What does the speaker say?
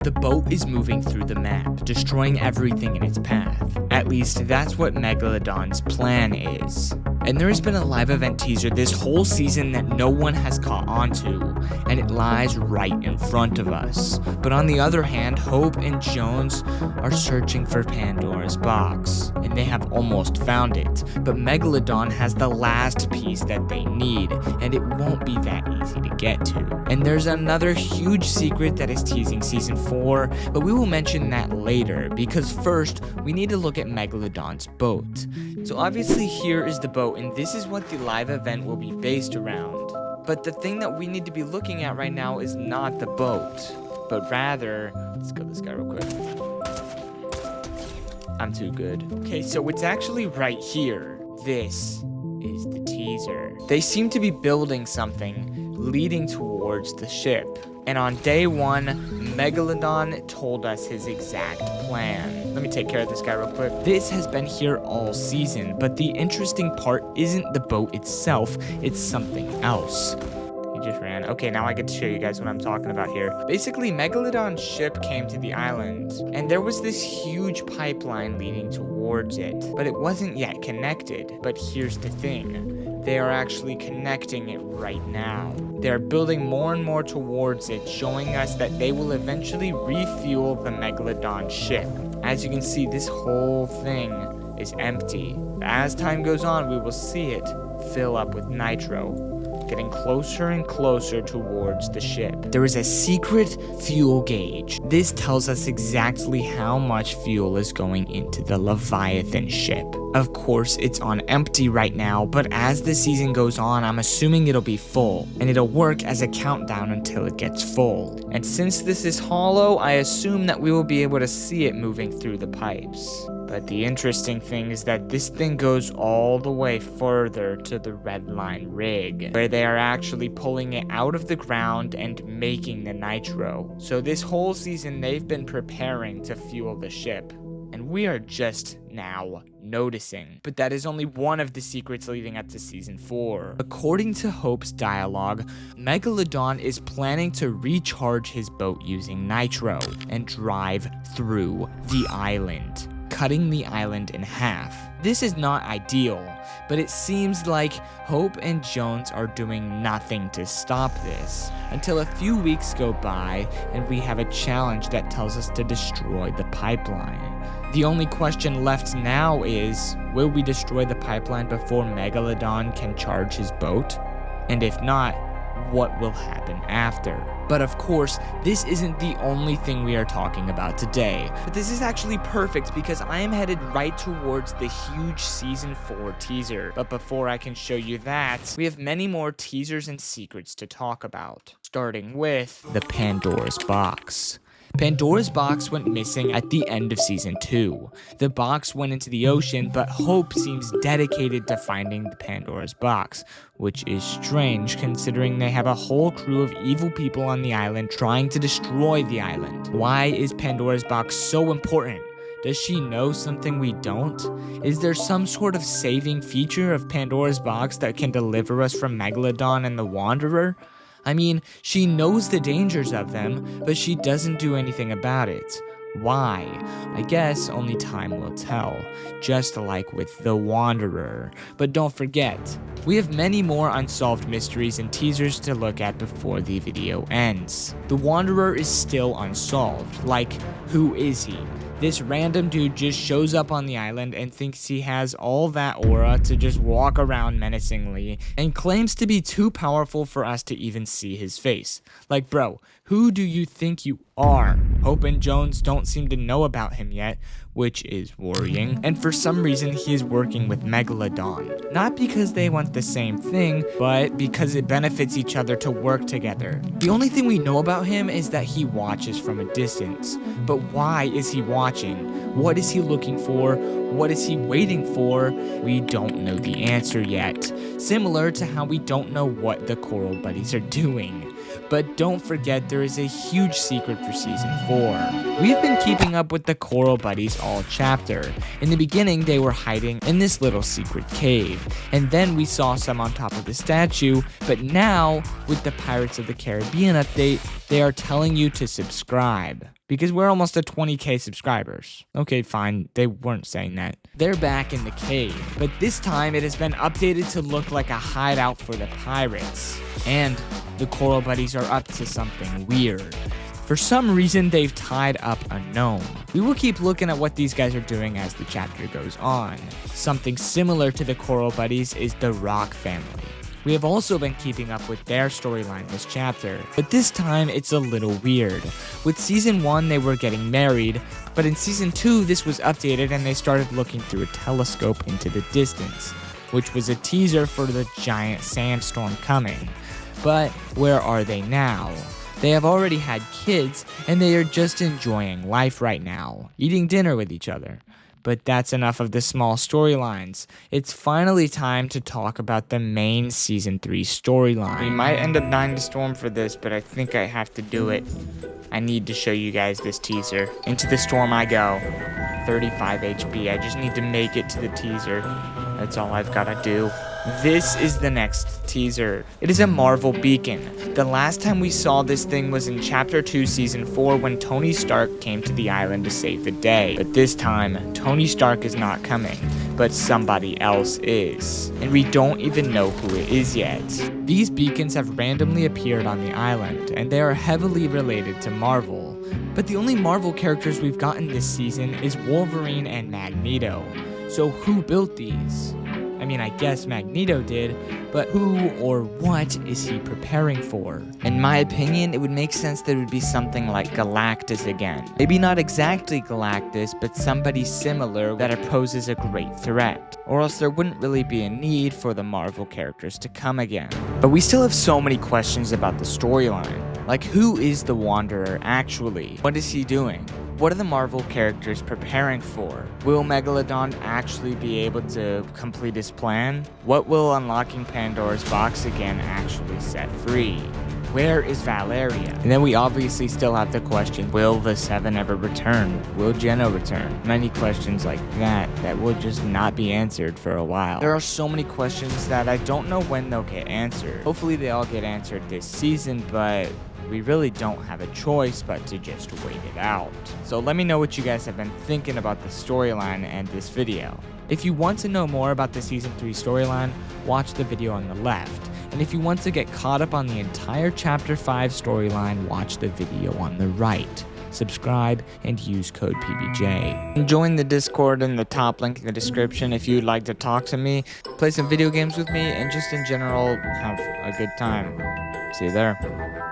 The boat is moving through the map, destroying everything in its path. At least, that's what Megalodon's plan is. And there has been a live event teaser this whole season that no one has caught on to, and it lies right in front of us. But on the other hand, Hope and Jones are searching for Pandora's box, and they have almost found it. But Megalodon has the last piece that they need, and it won't be that easy to get to. And there's another huge secret that is teasing season 4, but we will mention that later, because first, we need to look at Megalodon's boat. So obviously here is the boat, and this is what the live event will be based around. But the thing that we need to be looking at right now is not the boat, but rather, let's kill this guy real quick. I'm too good. Okay, so it's actually right here. This is the teaser. They seem to be building something leading towards the ship. And on day 1, Megalodon told us his exact plan. Let me take care of this guy real quick. This has been here all season, but the interesting part isn't the boat itself, it's something else. He just ran. Okay, now I get to show you guys what I'm talking about here. Basically, Megalodon's ship came to the island, and there was this huge pipeline leading towards it, but it wasn't yet connected. But here's the thing. They are actually connecting it right now. They're building more and more towards it, showing us that they will eventually refuel the Megalodon ship. As you can see, this whole thing is empty. As time goes on, we will see it fill up with Nitro, getting closer and closer towards the ship. There is a secret fuel gauge. This tells us exactly how much fuel is going into the Leviathan ship. Of course, it's on empty right now, but as the season goes on, I'm assuming it'll be full, and it'll work as a countdown until it gets full. And since this is hollow, I assume that we will be able to see it moving through the pipes. But the interesting thing is that this thing goes all the way further to the red line rig, where they are actually pulling it out of the ground and making the nitro. So this whole season they've been preparing to fuel the ship, and we are just now noticing. But that is only one of the secrets leading up to season 4. According to Hope's dialogue, Megalodon is planning to recharge his boat using nitro and drive through the island, cutting the island in half. This is not ideal, but it seems like Hope and Jones are doing nothing to stop this until a few weeks go by and we have a challenge that tells us to destroy the pipeline. The only question left now is, will we destroy the pipeline before Megalodon can charge his boat? And if not, what will happen after? But of course, this isn't the only thing we are talking about today. But this is actually perfect because I am headed right towards the huge season 4 teaser. But before I can show you that, we have many more teasers and secrets to talk about. Starting with the Pandora's box. Pandora's box went missing at the end of season 2. The box went into the ocean, but Hope seems dedicated to finding the Pandora's box, which is strange considering they have a whole crew of evil people on the island trying to destroy the island. Why is Pandora's box so important? Does she know something we don't? Is there some sort of saving feature of Pandora's box that can deliver us from Megalodon and the Wanderer? I mean, she knows the dangers of them, but she doesn't do anything about it. Why? I guess only time will tell, just like with the Wanderer. But don't forget, we have many more unsolved mysteries and teasers to look at before the video ends. The Wanderer is still unsolved. Like, who is he? This random dude just shows up on the island and thinks he has all that aura to just walk around menacingly and claims to be too powerful for us to even see his face. Like, bro, who do you think you are? Hope and Jones don't seem to know about him yet, which is worrying. And for some reason, he is working with Megalodon. Not because they want the same thing, but because it benefits each other to work together. The only thing we know about him is that he watches from a distance. But why is he watching? What is he looking for? What is he waiting for? We don't know the answer yet. Similar to how we don't know what the Coral Buddies are doing. But don't forget, there is a huge secret for season 4. We've been keeping up with the Coral Buddies all chapter. In the beginning, they were hiding in this little secret cave, and then we saw some on top of the statue, but now, with the Pirates of the Caribbean update, they are telling you to subscribe. because we're almost at 20k subscribers. Okay, fine, they weren't saying that. They're back in the cave, but this time it has been updated to look like a hideout for the pirates. And the Coral Buddies are up to something weird. For some reason, they've tied up a gnome. We will keep looking at what these guys are doing as the chapter goes on. Something similar to the Coral Buddies is the Rock family. We have also been keeping up with their storyline this chapter, but this time it's a little weird. With Season 1, they were getting married, but in Season 2, this was updated and they started looking through a telescope into the distance, which was a teaser for the giant sandstorm coming. But where are they now? They have already had kids, and they are just enjoying life right now, eating dinner with each other. But that's enough of the small storylines. It's finally time to talk about the main Season 3 storyline. We might end up dying to Storm for this, but I think I have to do it. I need to show you guys this teaser. Into the storm I go. 35 HP. I just need to make it to the teaser. That's all I've got to do. This is the next teaser. It is a Marvel beacon. The last time we saw this thing was in Chapter 2, Season 4, when Tony Stark came to the island to save the day. But this time, Tony Stark is not coming, but somebody else is. And we don't even know who it is yet. These beacons have randomly appeared on the island, and they are heavily related to Marvel. But the only Marvel characters we've gotten this season is Wolverine and Magneto. So who built these? I mean, I guess Magneto did, but who or what is he preparing for? In my opinion, it would make sense that it would be something like Galactus again. Maybe not exactly Galactus, but somebody similar that poses a great threat. Or else there wouldn't really be a need for the Marvel characters to come again. But we still have so many questions about the storyline. Like, who is the Wanderer actually? What is he doing? What are the Marvel characters preparing for? Will Megalodon actually be able to complete his plan? What will unlocking Pandora's box again actually set free? Where is Valeria? And then we obviously still have the question, will the Seven ever return? Will Jenna return? Many questions like that will just not be answered for a while. There are so many questions that I don't know when they'll get answered. Hopefully they all get answered this season, but we really don't have a choice but to just wait it out. So let me know what you guys have been thinking about the storyline and this video. If you want to know more about the Season 3 storyline, watch the video on the left. And if you want to get caught up on the entire Chapter 5 storyline, watch the video on the right. Subscribe and use code PBJ. Join the Discord in the top link in the description if you'd like to talk to me, play some video games with me, and just in general have a good time. See you there.